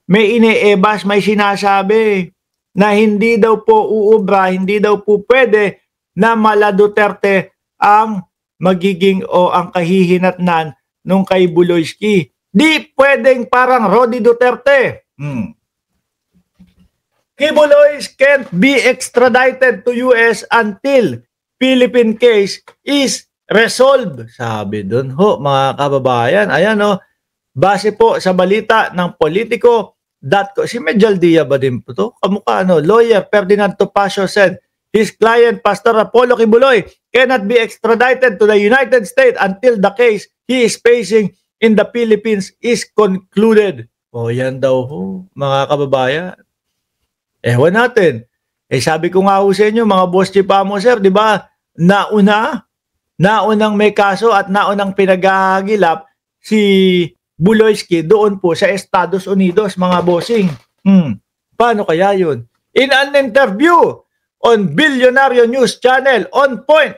may ine-ebas, may sinasabi na hindi daw po uubra, hindi daw po pwede na mala Duterte ang magiging o ang kahihinatnan nung kay Buloyski. Di pwedeng parang Rodi Duterte. Kibuloy can't be extradited to US until Philippine case is resolved. Sabi dun ho, mga kababayan. Ayan ho, base po sa balita ng Politico. Si Medjal Dia ba din po to? Kamukha lawyer Ferdinand Topacio said his client Pastor Apollo Kibuloy cannot be extradited to the United States until the case he is facing in the Philippines is concluded. O yan daw ho, mga kababayan. Ewan natin. Sabi ko nga ho sa inyo, mga boss chipamo sir, di ba? Naunang may kaso at naunang pinaghahagilap si Buloyski doon po sa Estados Unidos, mga bossing. Paano kaya yun? In an interview on Billionario News Channel, On Point,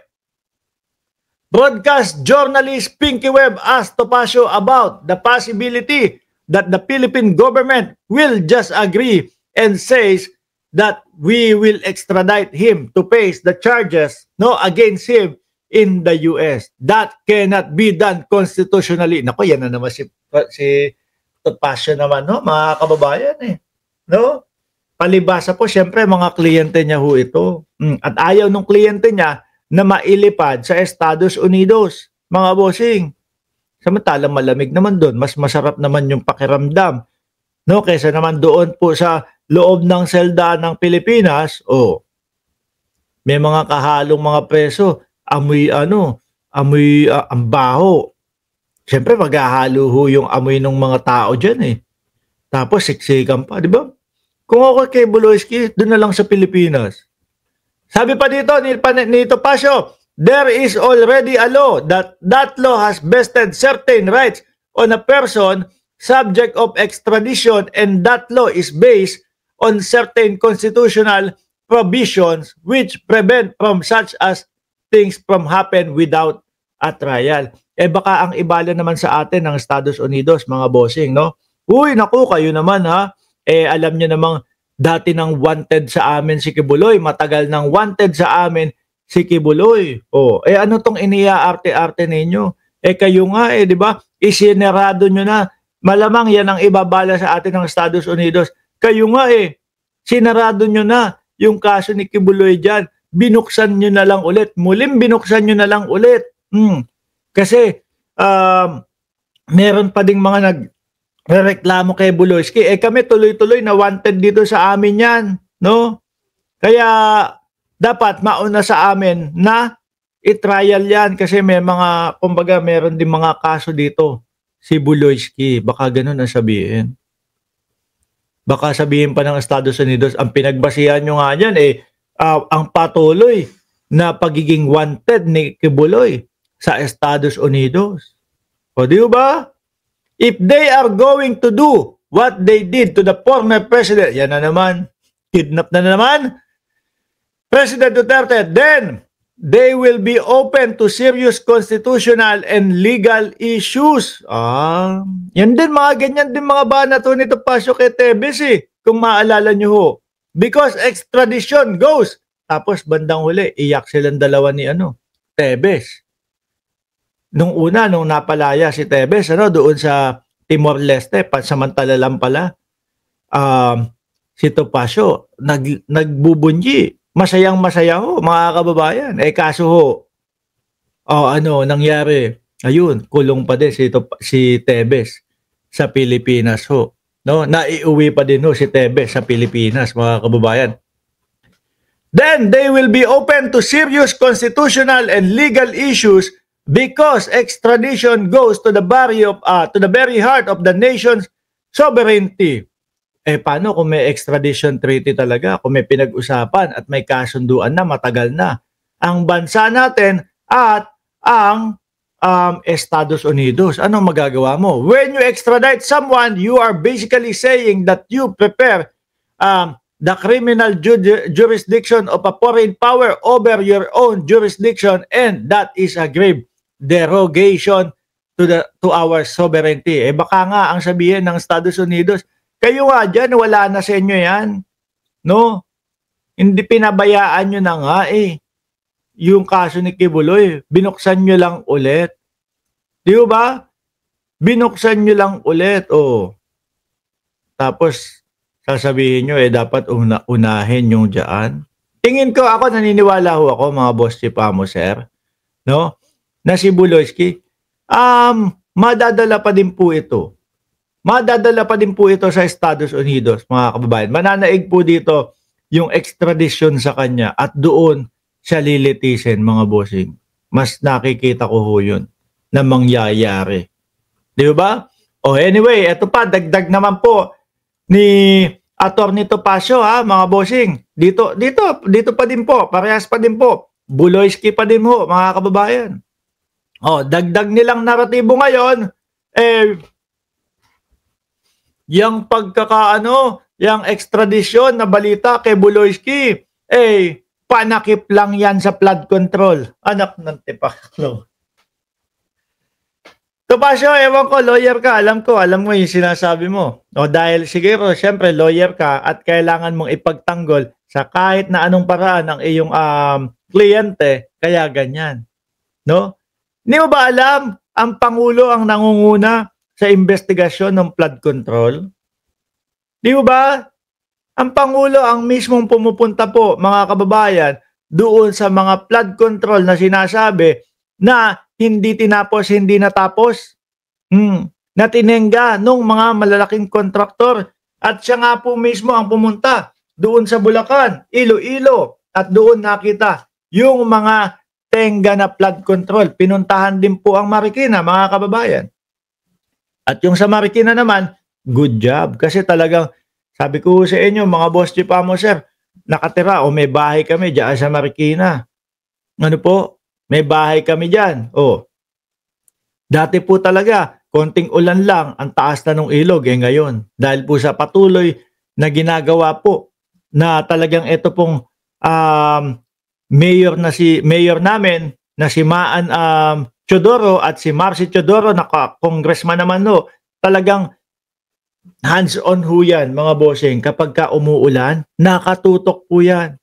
broadcast journalist Pinky Webb asked Topacio about the possibility that the Philippine government will just agree and says that we will extradite him to face the charges against him in the US. That cannot be done constitutionally. Nako, yan na naman si Topacio naman, mga kababayan Palibasa po, syempre, mga kliyente niya ho ito. At ayaw nung kliyente niya na mailipad sa Estados Unidos, mga bossing. Samantalang malamig naman doon. Mas masarap naman yung pakiramdam. Kaysa naman doon po sa loob ng selda ng Pilipinas, may mga kahalong mga preso, amoy ang baho. Siyempre maghahalo ho yung amoy ng mga tao dyan Tapos siksikan pa, di ba? Kung ako kay Buloyski, doon na lang sa Pilipinas. Sabi pa dito ni Topacio, there is already a law that law has vested certain rights on a person subject of extradition, and that law is based on certain constitutional provisions which prevent from such as things from happen without a trial. Baka ang ibala naman sa atin ng Estados Unidos, mga bossing, Uy, naku, kayo naman alam niyo namang dati nang wanted sa amin si Kibuloy, matagal nang wanted sa amin si Kibuloy. Ano tong iniaarte-arte ninyo? Kayo nga di ba? Isinerado nyo na. Malamang yan ang ibabala sa atin ng Estados Unidos. Kayo nga sinarado nyo na yung kaso ni Kibuloy dyan. Binuksan nyo na lang ulit. Muling binuksan nyo na lang ulit. Kasi meron pa ding mga nagreklamo kay Buloyski. Kami tuloy-tuloy na wanted dito sa amin yan. Kaya dapat mauna sa amin na i-trial yan kasi may mga, kumbaga meron din mga kaso dito. Si Buloyski, baka ganun ang sabihin. Baka sabihin pa ng Estados Unidos, ang pinagbasihan nyo nga dyan, ang patuloy na pagiging wanted ni Kibuloy sa Estados Unidos. Di ba? If they are going to do what they did to the former president, yan na naman, kidnap na naman, President Duterte, then they will be open to serious constitutional and legal issues. Yan din, mga ganyan din mga banato ni Topacio kay Tebes kung maalala nyo ho. Because extradition goes. Tapos bandang huli, iyak silang dalawa ni Tebes. Nung napalaya si Tebes, doon sa Timor-Leste, pansamantala lang pala, si Topacio, nagbubunyi. Masayang-masaya ho, mga kababayan. Kaso ho, nangyari? Ayun, kulong pa din si Tebes sa Pilipinas ho. Naiuwi pa din ho si Tebes sa Pilipinas, mga kababayan. Then they will be open to serious constitutional and legal issues because extradition goes to the very heart of the nation's sovereignty. Paano kung may extradition treaty talaga, kung may pinag-usapan at may kasunduan na, matagal na ang bansa natin at ang Estados Unidos? Anong magagawa mo? When you extradite someone, you are basically saying that you prepare the criminal jurisdiction of a foreign power over your own jurisdiction, and that is a grave derogation to our sovereignty. Baka nga ang sabihin ng Estados Unidos, Kayo nga dyan, wala na sa inyo yan. No? Hindi pinabayaan nyo na nga eh. Yung kaso ni Kibuloy, binuksan nyo lang ulit. Di ba? Binuksan nyo lang ulit. Oh. Tapos, sasabihin nyo dapat unahin yung dyan. Tingin ko ako, naniniwala ho ako mga boss Chipamo, sir. No? Na si Buloyski, madadala pa din po ito. Madadala pa din po ito sa Estados Unidos, mga kababayan. Mananaig po dito yung extradition sa kanya at doon siya lilitisin, mga bossing. Mas nakikita ko ho yun na mangyayari. Di ba? Oh, anyway, ito pa, dagdag naman po ni Attorney Topacio, ha, mga bossing. Dito pa din po, parehas pa din po. Buloyski pa din ho, mga kababayan. Oh, dagdag nilang naratibo ngayon, yung yung extradition na balita kay Buloyski, panakip lang yan sa flood control. Anak ng tipaklo. Topacio, ewan ko, lawyer ka. Alam mo yung sinasabi mo. O dahil siguro, syempre, lawyer ka at kailangan mong ipagtanggol sa kahit na anong paraan ng iyong kliyente, kaya ganyan. No? Hindi mo ba alam, ang Pangulo ang nangunguna sa investigasyon ng flood control? Di mo ba? Ang Pangulo ang mismong pumupunta po, mga kababayan, doon sa mga flood control na sinasabi na hindi tinapos, hindi natapos. Na tinengga nung mga malalaking kontraktor. At siya nga po mismo ang pumunta doon sa Bulacan, Iloilo. At doon nakita yung mga tenga na flood control. Pinuntahan din po ang Marikina, mga kababayan. At yung sa Marikina naman, good job. Kasi talagang, sabi ko sa inyo, mga boss Chipamo, sir, nakatira o may bahay kami dyan sa Marikina. Ano po? May bahay kami dyan. Oh. Dati po talaga, konting ulan lang, ang taas na ng ilog ngayon. Dahil po sa patuloy na ginagawa po na talagang ito pong mayor namin na si Maan Chodoro at si Marcy Chodoro na congressman naman no, talagang hands-on ho yan, mga bossing. Kapag ka umuulan, nakatutok po yan.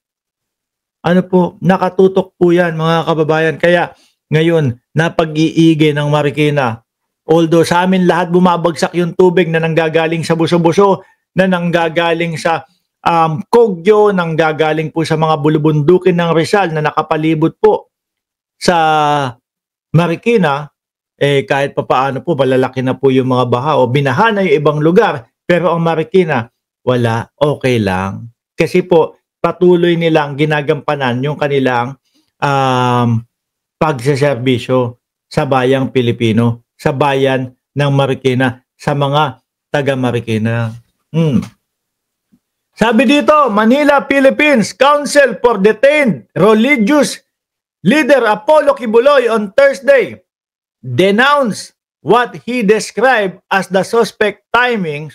Ano po, nakatutok po yan, mga kababayan. Kaya ngayon, napag-iigay ng Marikina. Although sa amin lahat bumabagsak yung tubig na nanggagaling sa Buso-Buso, na nanggagaling sa Kogyo, nanggagaling po sa mga bulubundukin ng Rizal na nakapalibot po sa Marikina, kahit papaano po, malalaki na po yung mga baha o binaha na yung ibang lugar. Pero ang Marikina, wala, okay lang. Kasi po, patuloy nilang ginagampanan yung kanilang pagseserbisyo sa bayang Pilipino, sa bayan ng Marikina, sa mga taga-Marikina. Sabi dito, Manila, Philippines, Council for Detained Religious Leader Apollo Kibuloy on Thursday denounced what he described as the suspect timing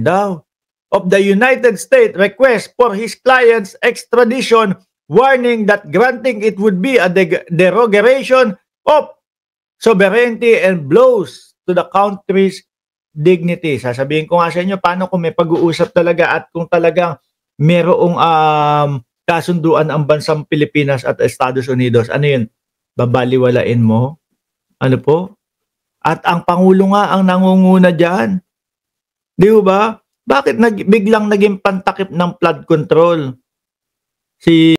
daw, of the United States request for his client's extradition, warning that granting it would be a derogation of sovereignty and blows to the country's dignity. Sasabihin ko nga sa inyo, paano kung may pag-uusap talaga at kung talagang merong kasunduan ang bansang Pilipinas at Estados Unidos, ano yun? Babaliwalain mo? Ano po? At ang Pangulo nga ang nangunguna dyan. Di ba? Bakit biglang naging pantakip ng flood control? Si